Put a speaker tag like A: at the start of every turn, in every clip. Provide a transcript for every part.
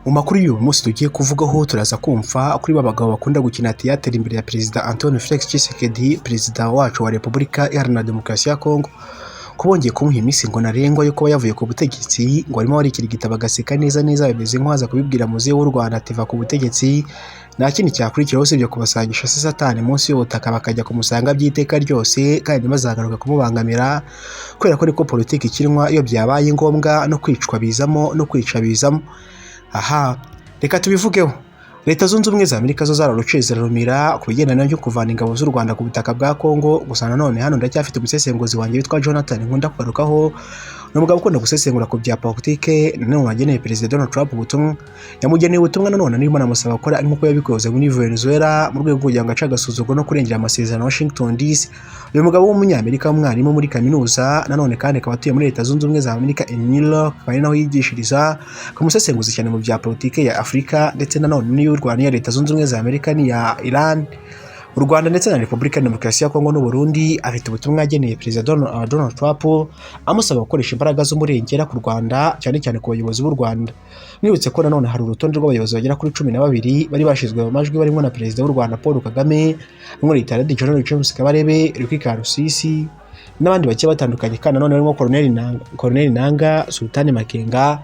A: Mu makuru y'uyu munsi tugiye kuvugaho turaza kumva kuri babagabo bakunda gukina theater imbere ya Perezida Antoine Felix Tshisekedi, Perezida wacu wa Repubulika Iharanira Demokarasi ya Congo, kubongeye kumuha iminsi ngo narengwa yuko yavuye ku butegetsi ngo arimo warikirigita bagaseka neza bimeze nk'aza kubibwira muze w'u Rwanda ativa ku butegetsi nta kindi cyakurikiraho usibye kubasangisha satani munsi y'ubutaka bakajya kumusanga by'iteka ryose kandi bazagaruka kumubangamira kubera ko ariko politiki ikinwa iyo byabaye ngombwa no kwicwa bizamo no kwica bizamo. Aha reka tubivugeho. Leta zunze ubumwe za Amerika zo zararuciye zirarumira ku bigendana no kuvana ingabo z'u Rwanda ku butaka bwa Congo. Gusa nanone hano ndacyafite umusesenguzi wanjye witwa Jonathan nkunda kugarukaho, n'umugabo ukunda gusesengura ku bya politike, nanone wageneye Perezida Donald Trump ubutumwa. Yamugeneye ubutumwa nanone arimo namusaba gukora nk'uko yabikoze muri Venezuela mu rwego kugira ngo ace agasuzuguro no kurengera amasezerano Washington DC. Uyu mugabo w'umunyamerika w'umwarimu muri kaminuza nanone kandi akaba atuye muri Leta zunze ubumwe za Amerika New York, kandi naho yigishiriza ku musesenguzi cyane mu bya politike ya Afrika ndetse nanone n'iy'u Rwanda ya Leta zunze ubumwe za Amerika n'iya Iran, u Rwanda ndetse na Repubulika Demokarasi ya Congo n'u Burundi. Afite ubutumwa yageneye Perezida Donald Trump amusaba gukoresha imbaraga z'umurengera ku Rwanda, cyane cyane ku bayobozi b'u Rwanda. Mwibutse ko nanone hari urutonde rw'abayobozi bagera kuri 12 bari bashizwe mu majwi barimo na Perezida w'u Rwanda Paul Kagame, muri Leta General James Kabarebe, Ruki Karusisi n'abandi bake batandukanye, kandi nanone barimo Colonel Nanga, Sultani Makenga,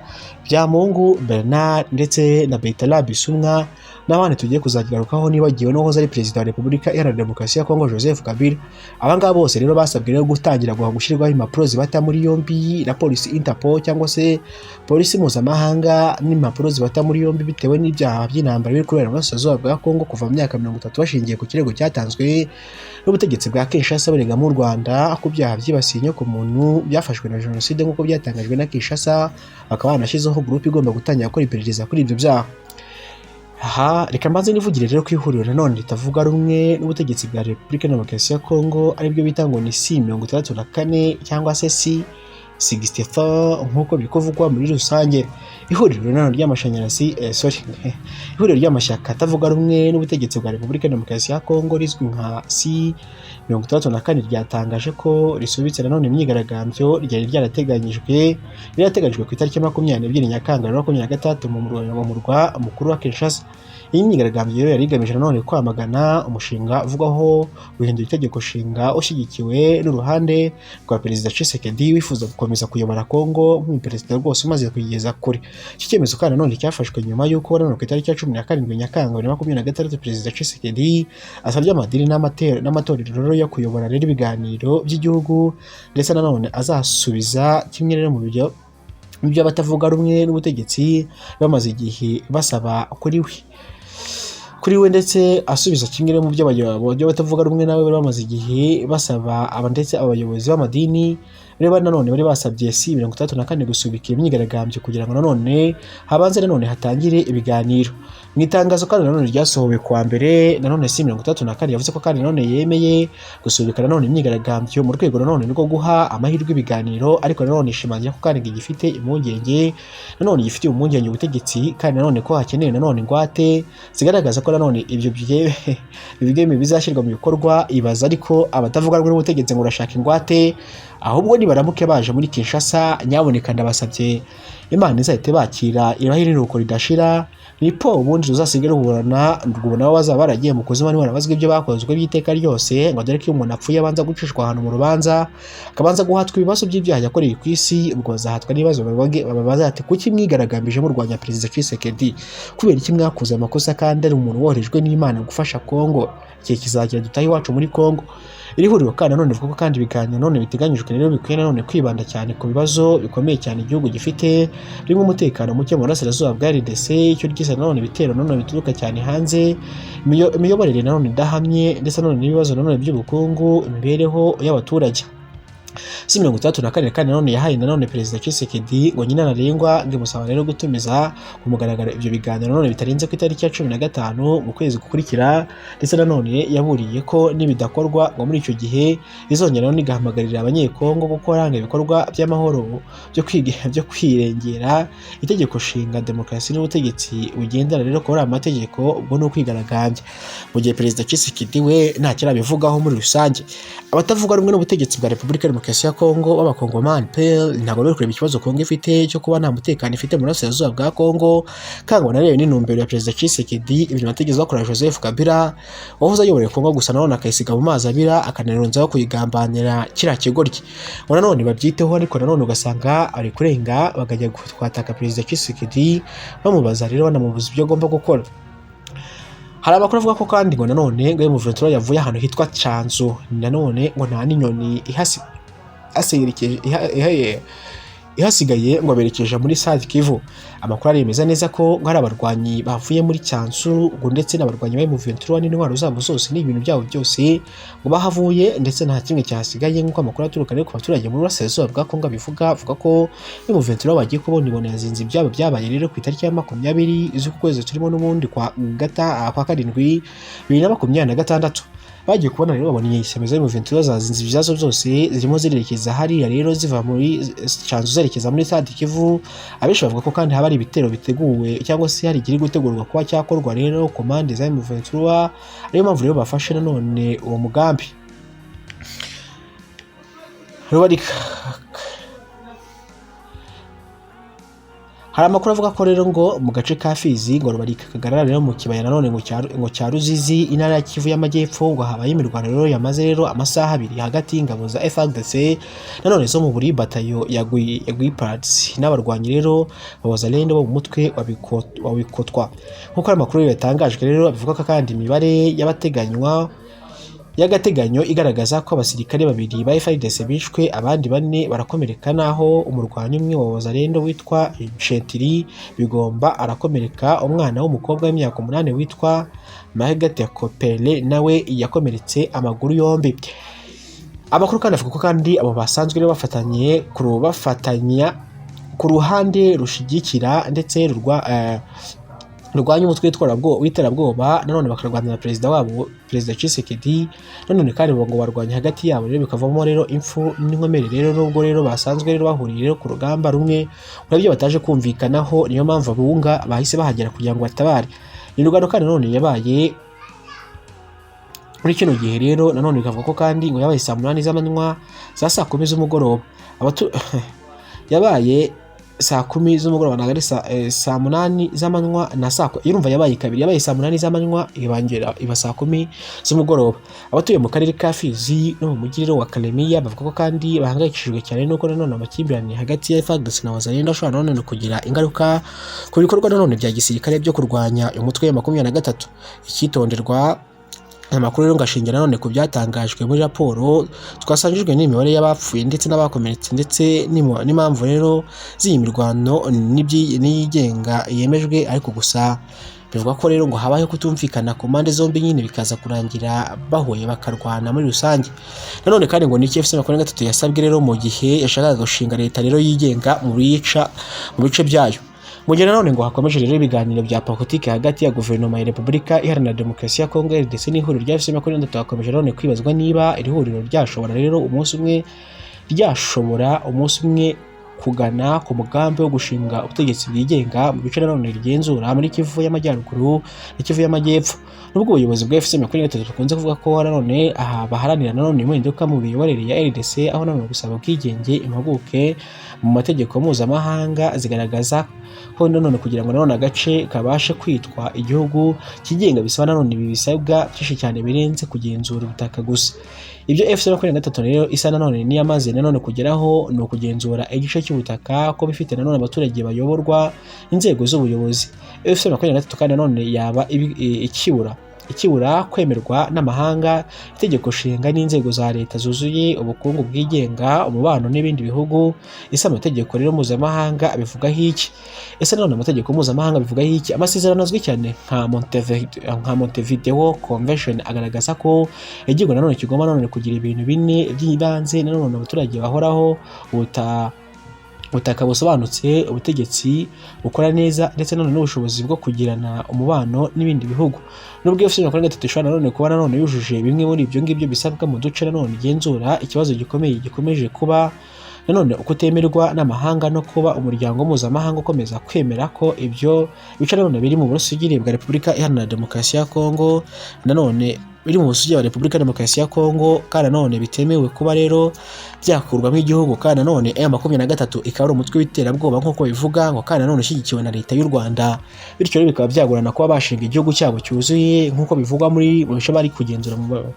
A: Byamungu Bernard ndetse na Beitala Bisumwa n'abandi tugiye kuzagarukaho nibagiwe no hoza ari Perezida wa Repubulika Iharanira Demokarasi ya Congo Joseph Kabila. Abangaba bose rero basabwe rero gutangira gushyirwaho impapuro zibata muri yombi na polisi Interpol cyangwa se polisi mpuzamahanga, n'impapuro zibata muri yombi bitewe n'ibyaha by'intambara biri kubera mu burasirazuba bwa Congo kuva mu myaka 30 bashingiye ku kirego cyatanzwe n'ubutegetsi bwa Kinshasa burega mu Rwanda ku byaha byibasiye inyoko muntu byafashwe na jenoside nk'uko byatangajwe na Kinshasa, bakaba banashyizeho groupe igomba gutangira gukora iperereza kuri ibyo byaha. Aha reka mbanze nivugire rero kwihuriro nanone ritavuga rumwe n'ubutegetsi bwa Repubulika Demokarasi ya Congo, aribyo bita ngo ni C64 cyangwa se C64 nk'uko bikuvugwa muri rusange. Ihuriro nanone ry'amashanyarazi ihuriro ry'amashyaka atavuga rumwe n'ubutegetsi bwa Repubulika Demokarasi ya Congo rizwi nka C64 ryatangaje ko risubitse nanone imyigaragambyo ryari ryarateganyijwe ku itariki 22 Nyakanga 2023 mu murwa mukuru wa Kinshasa. Iyi myigaragambyo rero yari igamije nanone kwamagana umushinga uvugaho guhindura itegeko nshinga ushyigikiwe n'uruhande rwa Perezida Tshisekedi wifuza gukomeza kuyobora Congo nk'umuperezida rwose umaze kuyigeza kure. Iki cyemezo kandi nanone cyafashwe nyuma y'uko nanone ku itariki 17 Nyakanga 2023 Perezida Tshisekedi asabye amadini n'amatorero yo kuyobora rero ibiganiro by'igihugu, ndetse nanone azasubiza kimwe rero mu byo abatavuga rumwe n'ubutegetsi bamaze igihe basaba kuri we ndetse asubiza kimwe mu byo batavuga rumwe nawe bari bamaze igihe basaba ndetse abayobozi b'amadini reba nanone bari basabye C64 gusubika imyigaragambyo kugira ngo nanone habanze nanone hatangire ibiganiro. Mu itangazo kandi nanone ryasohowe kwa mbere nanone C64 yavuze ko kandi nanone yemeye gusubika nanone imyigaragambyo mu rwego nanone rwo guha amahirwe ibiganiro, ariko nanone ishimangira ko kandi gifite impungenge nanone gifitiye impungenge ubutegetsi, kandi nanone ko hakeneye nanone ingwate zigaragaza ko nanone ibyo bigeme bizashyirwa mu bikorwa. Ibaza ariko abatavuga rumwe n'ubutegetsi ngo urashaka ingwate, ahubwo nibaramuke baje muri Kinshasa nyaboneka ndabasabye Imana izahite bakira irahiruko ridashira, nipo ubundi tuzasigara ubona bazaba baragiye mu kuzima niba bazwe ibyo bakozwe by'iteka ryose, ngo dore ko umuntu apfuye abanza gucishwa ahantu mu rubanza akabanza guhatwa ibibazo by'ibyaha yakoreye ku isi, ubwo zahatwa n'ibibazo babaza ati kuki mwigaragambije mu Rwanda Perezida Tshisekedi, kubera iki mwakoze amakosa kandi ari umuntu woherejwe n'Imana gufasha Congo, igihe kizagira dutahe iwacu muri Congo. Iri huriro kandi nanone bivuga ko kandi ibiganiro nanone biteganyijwe rero bikwiye nanone kwibanda cyane ku bibazo bikomeye cyane igihugu gifite birimo umutekano muke mu burasirazuba bwa RDC, icyo ryise nanone ibitero nanone bituruka cyane hanze, imiyoborere nanone idahamye ndetse nanone n'ibibazo nanone by'ubukungu, imibereho y'abaturage. C64 kandi nanone yahaye nanone Perezida Tshisekedi ngo nyina narengwa ngimusaba rero gutumiza ku mugaragaro ibyo biganiro nanone bitarenze ku itariki ya 15 mu kwezi gukurikira, ndetse nanone yaburiye ko nibidakorwa ngo muri icyo gihe izongera nanone igahamagarira abanyekongo gukora ibikorwa by'amahoro byo kwirengera itegeko nshinga demokarasi n'ubutegetsi bugendana rero ko ari amategeko, ubwo no kwigaragambya. Mu gihe Perezida Tshisekedi we nta kirabivugaho muri rusange, abatavuga rumwe n'ubutegetsi bwa Repubulika Demokarasi ya Congo b'abakongomani PL ntabwo bari kureba ikibazo Congo ifite cyo kuba nta mutekano ifite mu burasirazuba bwa Congo, kandi ngo narebe n'intumbero ya Perezida Tshisekedi ibintu bategeza bakora Joseph Kabila wahoze ayoboye Congo gusa nanone akayisiga mu mazi Abira akanarunzaho kuyigambanira kiriya kigoryi. Ngo nanone babyiteho ariko nanone ugasanga ari kurenga bakajya kwataka Perezida Tshisekedi bamubaza rero banamubuza ibyo agomba gukora. Hari amakuru avuga ko kandi ngo nanone ngo M23 yavuye ahantu hitwa Canzu, nanone ngo nta n'inyoni ihasigaye ngo berekeje muri Sud Kivu. Amakuru aremeza neza ko hari abarwanyi bavuye muri Canzu ngo ndetse n'abarwanyi ba M23 n'intwaro zabo zose n'ibintu byabo byose ngo bahavuye ndetse nta kimwe cyahasigaye, nk'uko amakuru aturuka ku baturage muri burasirazuba bwa Congo avuga ko M23 bagiye kubona ibona yazinze ibyabo byabaye rero ku itariki ya 20 z'uku kwezi turimo n'ubundi kwa karindwi 2026. Bagiye kubona rero babonye isemeza M23 zazinze ibyazo byose zirimo zirerekeza hariya rero ziva muri Canzu zerekeza muri Sud Kivu. Abenshi bavuga ko kandi haba ari ibitero biteguwe cyangwa se hari igiri gutegurwa kuba cyakorwa rero komande za M23, ariyo mpamvu rero bafashe nanone uwo mugambi. Hari amakuru avuga ko rero ngo mu gace ka Fizi ngo Rubarika kagarara rero mu kibaya nanone ngo cya Ruzizi intara ya Kivu y'Amajyepfo ngo habaye imirwano rero yamaze rero amasaha 2 hagati y'ingabo za FARDC nanone zo mu buri batayo ya Guipards n'abarwanyi rero babazalendo bo mu mutwe wabikotwa. Nkuko amakuru yatangajwe rero bivuga ko kandi imibare y'agateganyo igaragaza ko abasirikare 2 ba FARDC bishwe, abandi 4 barakomereka, naho umurwanyi umwe wa Wazalendo witwa Chentiri Bigomba arakomereka. Umwana w'umukobwa w'imyaka 8 witwa Mahegate Kopele nawe yakomeretse amaguru yombi. Amakuru kandi avuga ko kandi abo basanzwe rero bafatanya ku ruhande rushigikira ndetse rurwanya umutwe w'iterabwoba nanone bakarwanira perezida wabo Perezida Tshisekedi. Nanone kandi ngo barwanya hagati yabo rero bikavamo rero impfu n'inkomere rero, nubwo rero basanzwe rero bahuriye rero ku rugamba rumwe urabyo bataje kumvikanaho, niyo mpamvu abunga bahise bahagera kugira ngo batabare. Ni rugano kandi nanone yabaye muri kino gihe rero, nanone bikavuga ko kandi ngo yabaye saa 8 z'amanywa za saa 10 z'umugoroba yabaye saa 10 z'umugoroba nagari saa 8 z'amanywa na saa yurumva yabaye kabiri, yabaye saa 8 z'amanywa ibangera iba saa 10 z'umugoroba. Abatuye mu karere ka Fizi no mu mujyi wa Kalemiya bavuga ko kandi bahangayikishijwe cyane nuko nanone amakimbirane hagati ya FARDC na Wazalendo ashobora nanone kugira ingaruka ku bikorwa nanone bya gisirikare byo kurwanya umutwe wa 23. Ikitonderwa amakuru rero ngashingira nanone ku byatangajwe muri raporo twasangijwe n'imibare y'abapfuye ndetse n'abakomeretse ndetse n'impamvu rero z'imirwano n'iyigenga yemejwe, ariko gusa bivuga ko rero ngo habaye kutumvikana ku mpande zombi nyine bikaza kurangira bahuye bakarwana muri rusange. Nanone kandi ngo ni FC23 yasabwe rero mu gihe yashakaga gushinga leta rero yigenga mu bice byayo. Mu gihe nanone ngo hakomeje rero ibiganiro bya politiki hagati ya guverinoma ya Repubulika Iharanira Demokarasi ya Congo ndetse n'ihuriro rya FC23 hakomeje none kwibazwa niba iri huriro ryashobora rero umunsi umwe kugana ku mugambi wo gushinga ubutegetsi bwigenga mu bice nanone rigenzura muri Kivu y'Amajyaruguru n'Kivu y'Amajyepfo. Nubwo ubuyobozi bwa FC23 bukunze kuvuga ko nanone baharanira nanone impinduka mu miyoborere ya RDC, aho nanone gusaba ubwigenge impuguke mu mategeko mpuzamahanga zigaragaza ko nanone kugira ngo nanone agace kabashe kwitwa igihugu kigenga bisaba nanone ibi bisabwa byinshi cyane birenze kugenzura ubutaka gusa. Ibyo FC23 rero isa nanone niyamaze nanone kugeraho no kugenzura igice cy'ubutaka ko bifite nanone abaturage bayoborwa inzego z'ubuyobozi. FC23 kandi nanone yaba ikibura kwemerwa n'amahanga, itegeko nshinga n'inzego za leta zuzuye ubukungu bwigenga, umubano n'ibindi bihugu. Ese amategeko rero mpuzamahanga abivugaho iki? Ese nanone amategeko mpuzamahanga abivugaho iki? Amasezerano azwi cyane nka Montevideo Convention agaragaza ko igihugu nanone kigomba nanone kugira ibintu 4 by'ibanze nanone abaturage bahoraho: ubutaka busobanutse, ubutegetsi bukora neza ndetse nanone n'ubushobozi bwo kugirana umubano n'ibindi bihugu. Nubwo FC23 ishobora nanone kuba nanone yujuje bimwe muri ibyo ngibyo bisabwa mu duce nanone igenzura, ikibazo gikomeye gikomeje kuba nanone ukutemerwa n'amahanga no kuba umuryango mpuzamahanga ukomeza kwemera ko ibyo bice nanone biri mu busugire bwa Repubulika Iharanira Demokarasi ya Congo, nanone biri mu busugire bwa Repubulika Demokarasi ya Congo, kandi nanone bitemewe kuba rero byakurwamo igihugu, kandi nanone M23 ikaba ari umutwe w'iterabwoba nk'uko bivuga ngo, kandi nanone ushyigikiwe na leta y'u Rwanda, bityo rero bikaba byagorana kuba bashinga igihugu cyabo cyuzuye nk'uko bivugwa muri bice bari kugenzura muri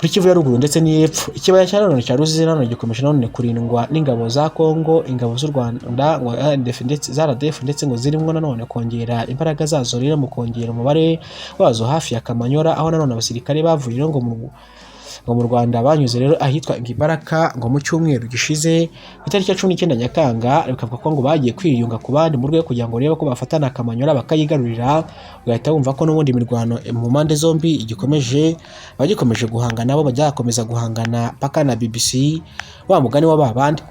A: Kivu ya ruguru ndetse n'iyepfo. Ikibaya cya none cya Ruzizi nanone gikomeje nanone kurindwa n'ingabo za Congo, ingabo z'u Rwanda ngo RDF ndetse ngo zirimo nanone kongera imbaraga zazo rero mu kongera umubare wazo hafi ya Kamanyola, aho nanone abasirikare bavuye ngo mu Rwanda banyuze rero ahitwa Imbaraga ngo mu cyumweru gishize ku itariki ya 19 Nyakanga, bikavuga ko ngo bagiye kwiyunga ku bandi mu rwego kugira ngo rebe ko bafatana Kamanyola bakayigarurira. Ugahita wumva ko n'ubundi mirwano mu mpande zombi igikomeje, bagikomeje guhangana, bo bajyakomeza guhangana paka na BBC wa mugani wa babandi.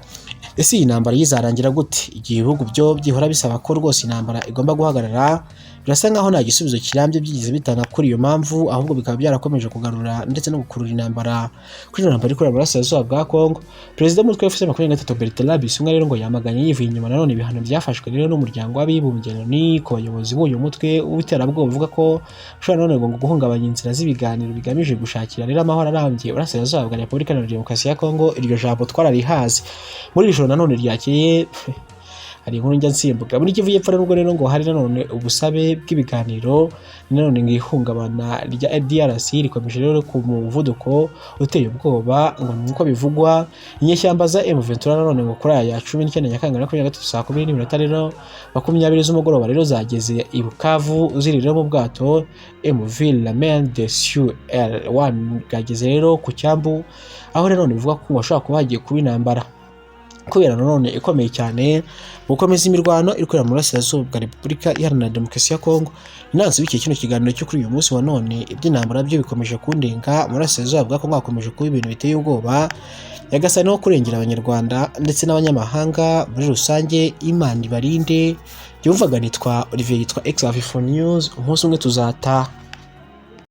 A: Ese iyi ntambara yizarangira gute? Igihe ibihugu byo byihora bisaba ko rwose intambara igomba guhagarara, birasa nkaho nta gisubizo kirambye byigize bitanga kuri iyo mpamvu, ahubwo bikaba byarakomeje kugarura ndetse no gukurura intambara kuri iyo ntambara ikorera burasirazuba bwa Congo. Perezida w'umutwe wa FC23 Bertrand Bisimwa rero ngo yamaganye yivuye inyuma nanone ibihano byafashwe rero n'umuryango w'abibumbye ni ku bayobozi b'uyu mutwe w'iterabwoba, uvuga ko ushobora none ngo guhungabanya inzira z'ibiganiro bigamije gushakira rero amahoro arambye burasirazuba bwa Repubulika Iharanira Demokarasi ya Congo. Iryo jambo twararihaze muri ijoro nanone ryakeye. Hari inkuru njya nsimbuka muri Kivu y'Epfo rero ngo hari nanone ubusabe bw'ibiganiro, nanone ngo ihungabana rya DRC rikomeje rero ku muvuduko uteye ubwoba, ngo nuko bivugwa inyeshyamba za M23 nanone ngo kuri aya 19 Nyakanga 2023 saa 10:00 rero 20 z'umugoroba rero zageze i Bukavu ziri rero mu bwato MV La Main de Sur L1 bwageze rero ku cyambu, aho rero bivuga ko bashaka kuba hagiye kuba intambara kubera nanone ikomeye cyane gukomeza imirwano irikorera mu burasirazuba bwa Repubulika Iharanira Demokarasi ya Congo. Inansi biki kino kiganiro cyo kuri uyu munsi wa none, iby'intambara byo bikomeje kundenga mu burasirazuba bwa Congo, hakomeje kuba ibintu biteye ubwoba, yagasani no kurengera abanyarwanda ndetse n'abanyamahanga muri rusange. Imana ibarinde. Yumvaga nitwa Olivier, yitwa X4 News. Umunsi umwe tuzataha.